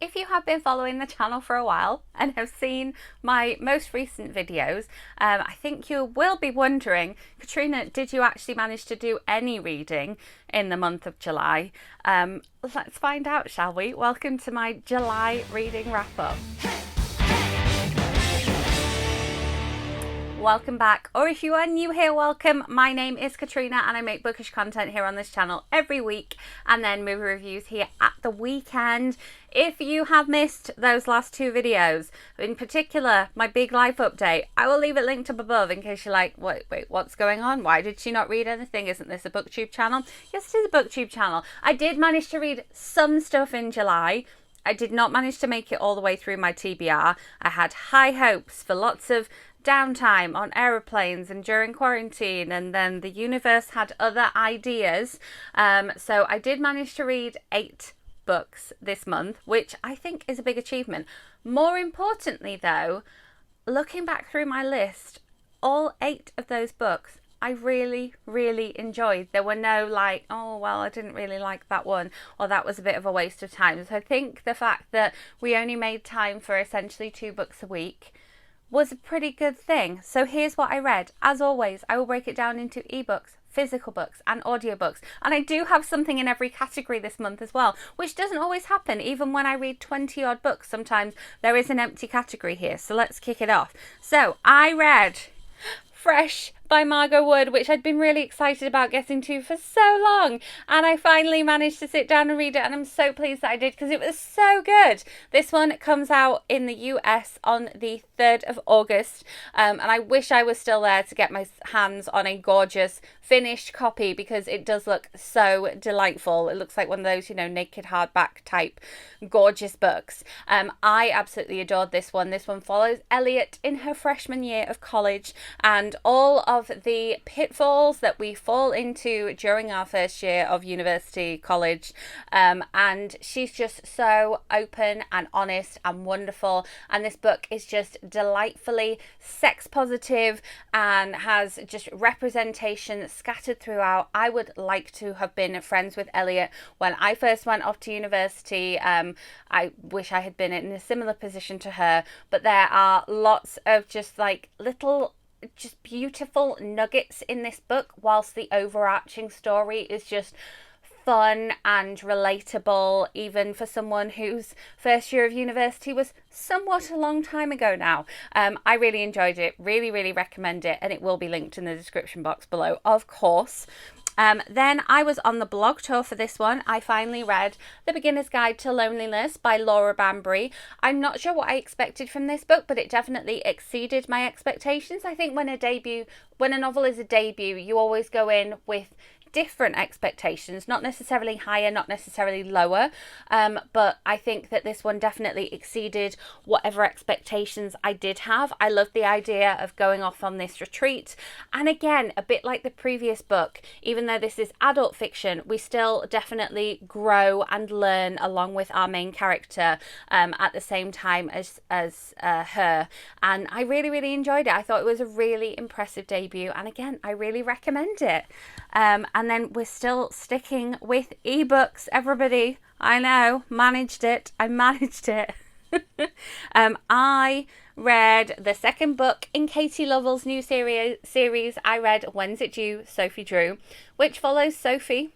if you have been following the channel for a while and have seen my most recent videos, I think you will be wondering, Katrina, did you actually manage to do any reading in the month of July? Let's find out, shall we? Welcome to my July reading wrap-up. Welcome back, or if you are new here, welcome. My name is Katrina and I make bookish content here on this channel every week and then movie reviews here at the weekend. If you have missed those last two videos, in particular my big life update, I will leave it linked up above in case you're like, wait, what's going on? Why did she not read anything? Isn't this a booktube channel? Yes, it is a booktube channel. I did manage to read some stuff in July. I did not manage to make it all the way through my TBR. I had high hopes for lots of downtime on aeroplanes and during quarantine, and then the universe had other ideas. So I did manage to read 8 books this month, which I think is a big achievement. More importantly though, looking back through my list, all 8 of those books I really enjoyed. There were no like, oh well, I didn't really like that one, or that was a bit of a waste of time. So I think the fact that we only made time for essentially 2 books a week was a pretty good thing. So here's what I read. As always, I will break it down into ebooks, physical books and audiobooks, and I do have something in every category this month as well, which doesn't always happen. Even when I read 20 odd books, sometimes there is an empty category here. So let's kick it off. So I read Fresh by Margot, which I'd been really excited about getting to for so long, and I finally managed to sit down and read it, and I'm so pleased that I did because it was so good. This one comes out in the US on the 3rd of August, and I wish I was still there to get my hands on a gorgeous finished copy because it does look so delightful. It looks like one of those, you know, naked hardback type gorgeous books. I absolutely adored this one. This one follows Elliot in her freshman year of college and all of the pitfalls that we fall into during our first year of university, college, and she's just so open and honest and wonderful, and this book is just delightfully sex positive and has just representation scattered throughout. I would like to have been friends with Elliot when I first went off to university. I wish I had been in a similar position to her, but there are lots of just like little just beautiful nuggets in this book, whilst the overarching story is just fun and relatable, even for someone whose first year of university was somewhat a long time ago now. I really enjoyed it, really recommend it, and it will be linked in the description box below, of course. Then I was on the blog tour for this one. I finally read The Beginner's Guide to Loneliness by Laura Bambrey. I'm not sure what I expected from this book, but it definitely exceeded my expectations. I think when a novel is a debut, you always go in with different expectations, not necessarily higher, not necessarily lower, but I think that this one definitely exceeded whatever expectations I did have. I loved the idea of going off on this retreat, and again, a bit like the previous book, even though this is adult fiction, we still definitely grow and learn along with our main character at the same time as her, and I really enjoyed it. I thought it was a really impressive debut, and again, I really recommend it. And then we're still sticking with ebooks, everybody. I know, I managed it. I read the second book in Katie Lovell's new series. I read When's It Due, Sophie Drew, which follows Sophie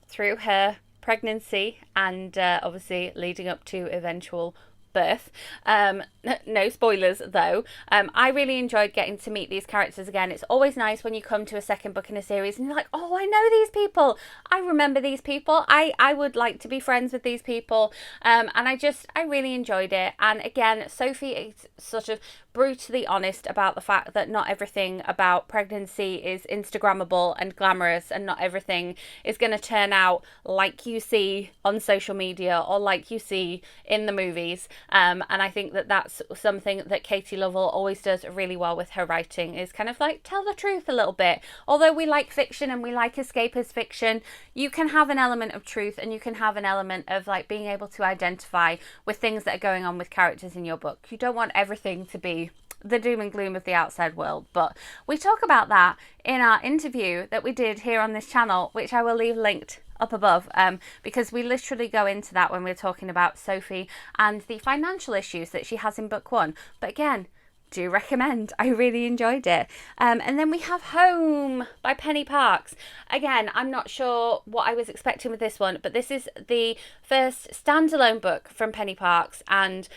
through her pregnancy and obviously leading up to eventual birth. No spoilers though. I really enjoyed getting to meet these characters again. It's always nice when you come to a second book in a series and you're like, oh, I know these people, I remember these people, I would like to be friends with these people, and I really enjoyed it. And again, Sophie is sort of brutally honest about the fact that not everything about pregnancy is Instagrammable and glamorous, and not everything is going to turn out like you see on social media or like you see in the movies. And I think that that's something that Katie Lovell always does really well with her writing, is kind of like tell the truth a little bit. Although we like fiction and we like escapist fiction, you can have an element of truth and you can have an element of like being able to identify with things that are going on with characters in your book. You don't want everything to be the doom and gloom of the outside world, but we talk about that in our interview that we did here on this channel, which I will leave linked up above, because we literally go into that when we're talking about Sophie and the financial issues that she has in book 1. But again, do recommend. I really enjoyed it. And then we have Home by Penny Parks. Again, I'm not sure what I was expecting with this one, but this is the first standalone book from Penny Parks, and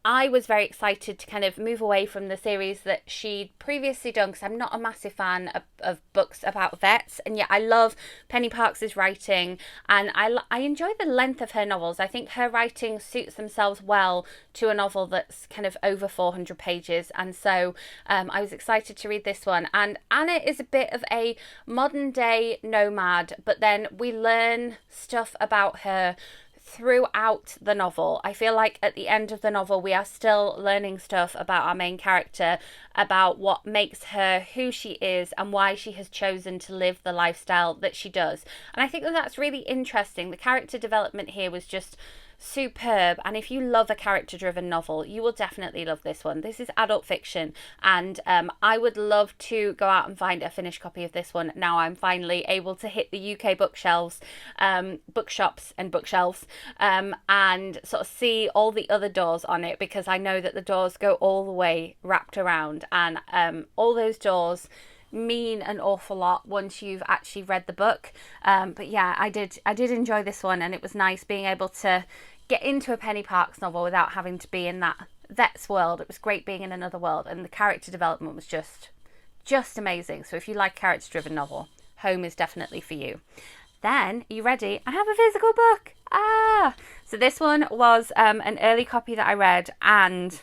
I was very excited to kind of move away from the series that she'd previously done, because I'm not a massive fan of books about vets, and yet I love Penny Parks' writing, and I enjoy the length of her novels. I think her writing suits themselves well to a novel that's kind of over 400 pages, and so I was excited to read this one. And Anna is a bit of a modern day nomad, but then we learn stuff about her throughout the novel. I feel like at the end of the novel we are still learning stuff about our main character, about what makes her who she is and why she has chosen to live the lifestyle that she does. And I think that that's really interesting. The character development here was just superb, and if you love a character driven novel, you will definitely love this one. This is adult fiction, and I would love to go out and find a finished copy of this one now I'm finally able to hit the UK bookshelves, bookshops and bookshelves, and sort of see all the other doors on it, because I know that the doors go all the way wrapped around, and all those doors mean an awful lot once you've actually read the book. But yeah, I did enjoy this one, and it was nice being able to get into a Penny Parks novel without having to be in that vet's world. It was great being in another world, and the character development was just amazing. So if you like character driven novel, Home is definitely for you. Then, are you ready? I have a physical book. So this one was an early copy that I read, and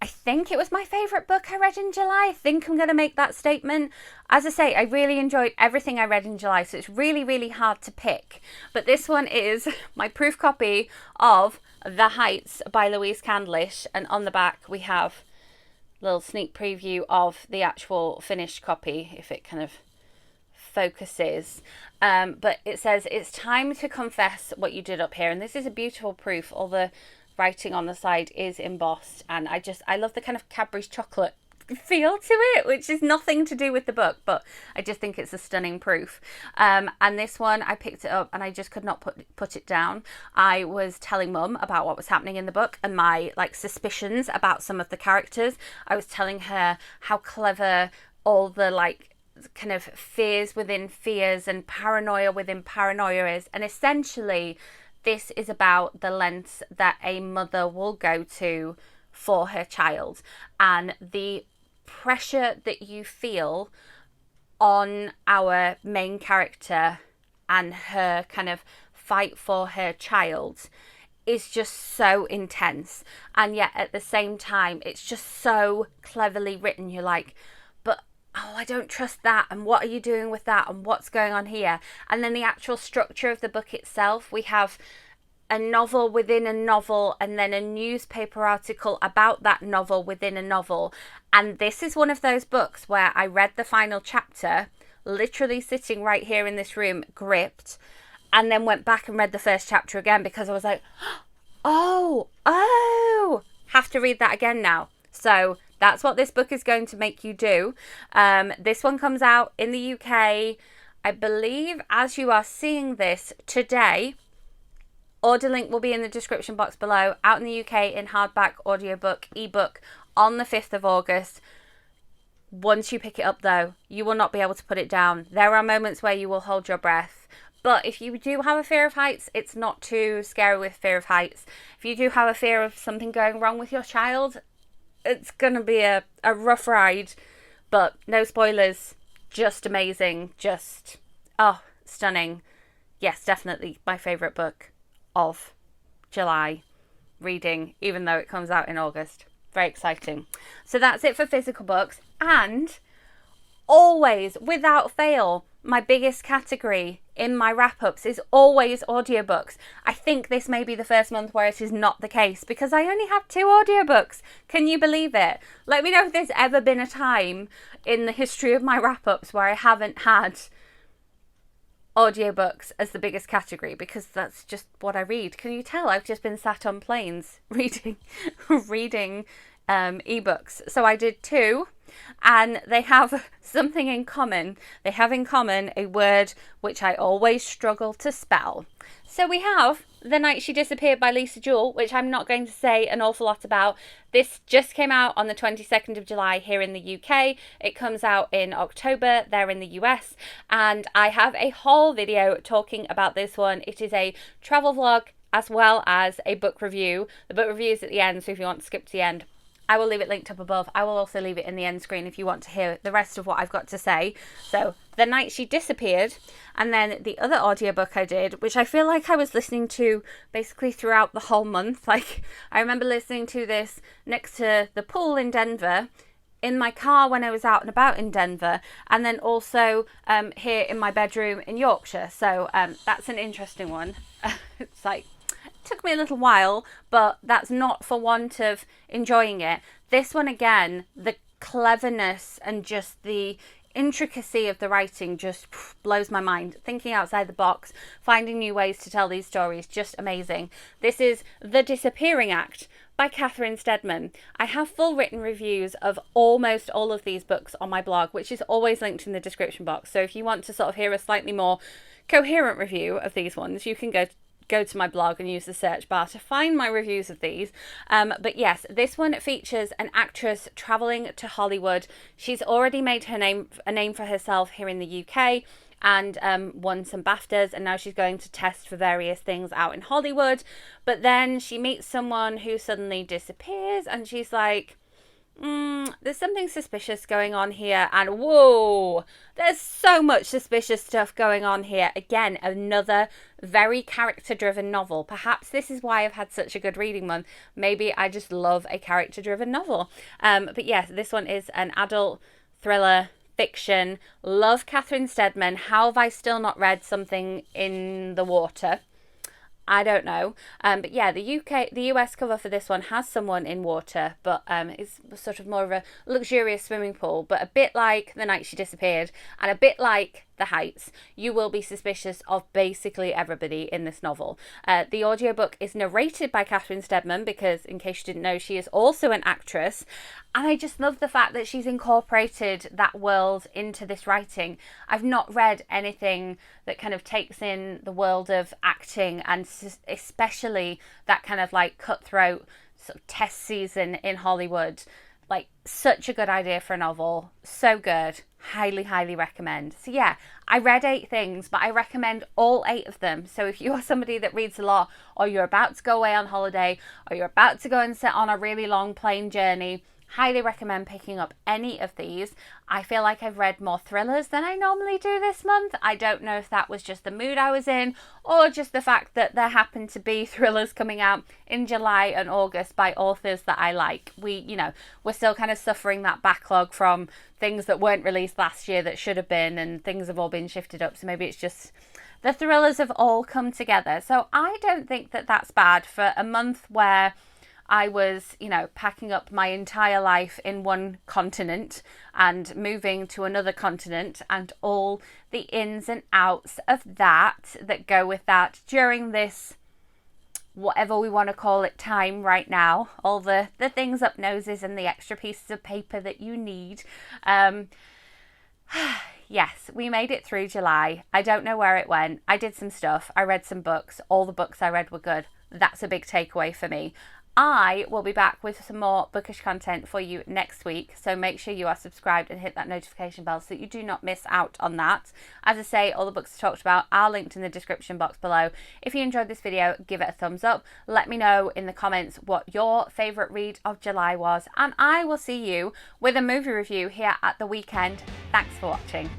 I think it was my favourite book I read in July. I think I'm going to make that statement. As I say, I really enjoyed everything I read in July, so it's really, really hard to pick. But this one is my proof copy of The Heights by Louise Candlish, and on the back we have a little sneak preview of the actual finished copy, if it kind of focuses. But it says, "It's time to confess what you did up here." And this is a beautiful proof. All the writing on the side is embossed, and I love the kind of Cadbury's chocolate feel to it, which is nothing to do with the book, but I just think it's a stunning proof. And this one, I picked it up and I just could not put it down. I was telling Mum about what was happening in the book and my suspicions about some of the characters. I was telling her how clever all the kind of fears within fears and paranoia within paranoia is, and essentially this is about the lengths that a mother will go to for her child, and the pressure that you feel on our main character and her kind of fight for her child is just so intense. And yet at the same time, it's just so cleverly written. You're like, but I don't trust that, and what are you doing with that, and what's going on here? And then the actual structure of the book itself, we have a novel within a novel, and then a newspaper article about that novel within a novel. And this is one of those books where I read the final chapter, literally sitting right here in this room, gripped, and then went back and read the first chapter again, because I was like, oh, have to read that again now. So that's what this book is going to make you do. This one comes out in the UK, I believe, as you are seeing this today. Order link will be in the description box below. Out in the UK in hardback, audiobook, ebook on the 5th of August. Once you pick it up though, you will not be able to put it down. There are moments where you will hold your breath. But if you do have a fear of heights, it's not too scary with fear of heights. If you do have a fear of something going wrong with your child, it's going to be a rough ride. But no spoilers. Just amazing. Just, stunning. Yes, definitely my favourite book of July reading, even though it comes out in August. Very exciting. So that's it for physical books. And always, without fail, my biggest category in my wrap-ups is always audiobooks. I think this may be the first month where it is not the case, because I only have 2 audiobooks. Can you believe it? Let me know if there's ever been a time in the history of my wrap-ups where I haven't had audiobooks as the biggest category, because that's just what I read. Can you tell? I've just been sat on planes reading ebooks. So I did two, and they have something in common. They have in common a word which I always struggle to spell. So we have The Night She Disappeared by Lisa Jewell, which I'm not going to say an awful lot about. This just came out on the 22nd of July here in the UK. It comes out in October there in the US, and I have a whole video talking about this one. It is a travel vlog as well as a book review. The book review is at the end, so if you want to skip to the end, I will leave it linked up above. I will also leave it in the end screen if you want to hear the rest of what I've got to say. So, The Night She Disappeared, and then the other audiobook I did, which I feel like I was listening to basically throughout the whole month. Like, I remember listening to this next to the pool in Denver, in my car when I was out and about in Denver, and then also here in my bedroom in Yorkshire. So that's an interesting one. It's like, took me a little while, but that's not for want of enjoying it. This one, again, the cleverness and just the intricacy of the writing just blows my mind. Thinking outside the box, finding new ways to tell these stories, just amazing. This is The Disappearing Act by Catherine Steadman. I have full written reviews of almost all of these books on my blog, which is always linked in the description box. So if you want to sort of hear a slightly more coherent review of these ones, you can go to my blog and use the search bar to find my reviews of these. But yes, this one features an actress traveling to Hollywood. She's already made a name for herself here in the UK and won some BAFTAs, and now she's going to test for various things out in Hollywood. But then she meets someone who suddenly disappears, and she's like, there's something suspicious going on here, and whoa, there's so much suspicious stuff going on here. Again, another very character-driven novel. Perhaps this is why I've had such a good reading month. Maybe I just love a character-driven novel. But yes, this one is an adult thriller fiction. Love Catherine Steadman. How have I still not read Something in the Water? I don't know. But yeah, the US cover for this one has someone in water, but it's sort of more of a luxurious swimming pool, but a bit like The Night She Disappeared, and a bit like The Heights. You will be suspicious of basically everybody in this novel. The audiobook is narrated by Catherine Steadman because, in case you didn't know, she is also an actress. And I just love the fact that she's incorporated that world into this writing. I've not read anything that kind of takes in the world of acting, and especially that kind of like cutthroat sort of test season in Hollywood. Like, such a good idea for a novel. So good. Highly, highly recommend. So yeah, I read 8 things, but I recommend all 8 of them. So if you are somebody that reads a lot, or you're about to go away on holiday, or you're about to go and sit on a really long plane journey, highly recommend picking up any of these. I feel like I've read more thrillers than I normally do this month. I don't know if that was just the mood I was in, or just the fact that there happened to be thrillers coming out in July and August by authors that I like. We're still kind of suffering that backlog from things that weren't released last year that should have been, and things have all been shifted up. So maybe it's just the thrillers have all come together. So I don't think that that's bad for a month where I was, packing up my entire life in one continent and moving to another continent, and all the ins and outs of that go with that during this, whatever we want to call it, time right now. All the things up noses and the extra pieces of paper that you need. Yes, we made it through July. I don't know where it went. I did some stuff. I read some books. All the books I read were good. That's a big takeaway for me. I will be back with some more bookish content for you next week, so make sure you are subscribed and hit that notification bell so that you do not miss out on that. As I say, all the books I talked about are linked in the description box below. If you enjoyed this video, give it a thumbs up. Let me know in the comments what your favourite read of July was, and I will see you with a movie review here at the weekend. Thanks for watching.